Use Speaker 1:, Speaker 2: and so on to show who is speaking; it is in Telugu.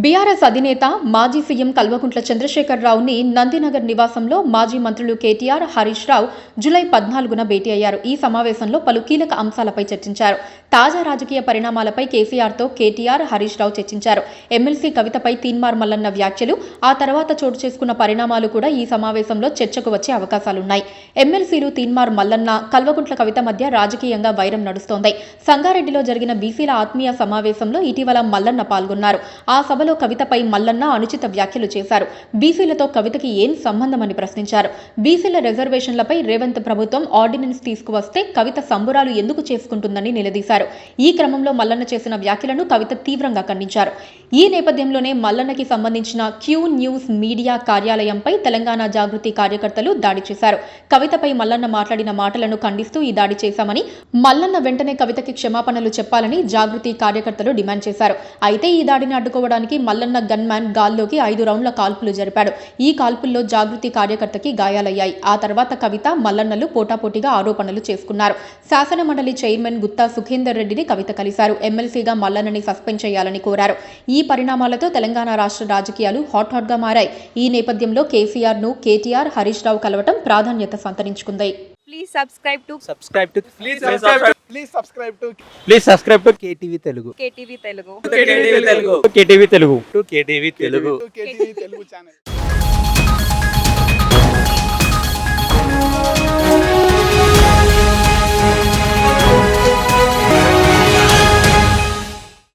Speaker 1: బీఆర్ఎస్ అధినేత మాజీ సీఎం కల్వకుంట్ల చంద్రశేఖరరావుని నందినగర్ నివాసంలో మాజీ మంత్రులు కేటీఆర్, హరీష్ రావు జూలై 14న భేటీ అయ్యారు. ఈ సమావేశంలో పలు కీలక అంశాలపై చర్చించారు. తాజా రాజకీయ పరిణామాలపై కేసీఆర్తో కేటీఆర్, హరీష్ రావు చర్చించారు. ఎమ్మెల్సీ కవితపై తీన్మార్ మల్లన్న వ్యాఖ్యలు, ఆ తర్వాత చోటు చేసుకున్న పరిణామాలు కూడా ఈ సమావేశంలో చర్చకు వచ్చే అవకాశాలున్నాయి. ఎమ్మెల్సీలు తీన్మార్ మల్లన్న, కల్వకుంట్ల కవిత మధ్య రాజకీయంగా వైరం నడుస్తోంది. సంగారెడ్డిలో జరిగిన బీసీల ఆత్మీయ సమావేశంలో ఇటీవల మల్లన్న పాల్గొన్నారు. ఆ సభలో కవితపై మల్లన్న అనుచిత వ్యాఖ్యలు చేశారు. బీసీలతో కవితకి ఏం సంబంధమని ప్రశ్నించారు. బీసీల రిజర్వేషన్లపై రేవంత్ ప్రభుత్వం ఆర్డినెన్స్ తీసుకువస్తే కవిత సంబురాలు ఎందుకు చేసుకుంటుందని నిలదీశారు. ఈ క్రమంలో మల్లన్న చేసిన వ్యాఖ్యలను కవిత తీవ్రంగా ఖండించారు. ఈ నేపథ్యంలోనే మల్లన్నకి సంబంధించిన క్యూ న్యూస్ మీడియా కార్యాలయంపై తెలంగాణ జాగృతి కార్యకర్తలు దాడి చేశారు. కవితపై మల్లన్న మాట్లాడిన మాటలను ఖండిస్తూ ఈ దాడి చేశామని, మల్లన్న వెంటనే కవితకి క్షమాపణలు చెప్పాలని జాగృతి కార్యకర్తలు డిమాండ్ చేశారు. అయితే ఈ దాడిని అడ్డుకోవడానికి మల్లన్న గన్మ్యాన్ గాల్లోకి 5 రౌండ్ల కాల్పులు జరిపాడు. ఈ కాల్పుల్లో జాగృతి కార్యకర్తకి గాయాలయ్యాయి. ఆ తర్వాత కవిత, మల్లన్నలు పోటాపోటీగా ఆరోపణలు చేసుకున్నారు. శాసనమండలి చైర్మన్ గుత్తా సుఖేందర్ రెడ్డిని కవిత కలిశారు. ఎమ్మెల్సీగా మల్లన్నని సస్పెండ్ చేయాలని కోరారు. ఈ పరిణామాలతో తెలంగాణ రాష్ట్ర రాజకీయాలు హాట్ గా మారాయి. ఈ నేపథ్యంలో కేసీఆర్ను కేటీఆర్, హరీష్ రావు కలవటం ప్రాధాన్యత సంతరించుకుంది.
Speaker 2: Please subscribe to
Speaker 3: KTV Telugu.
Speaker 2: KTV Telugu.
Speaker 3: KTV Telugu channel.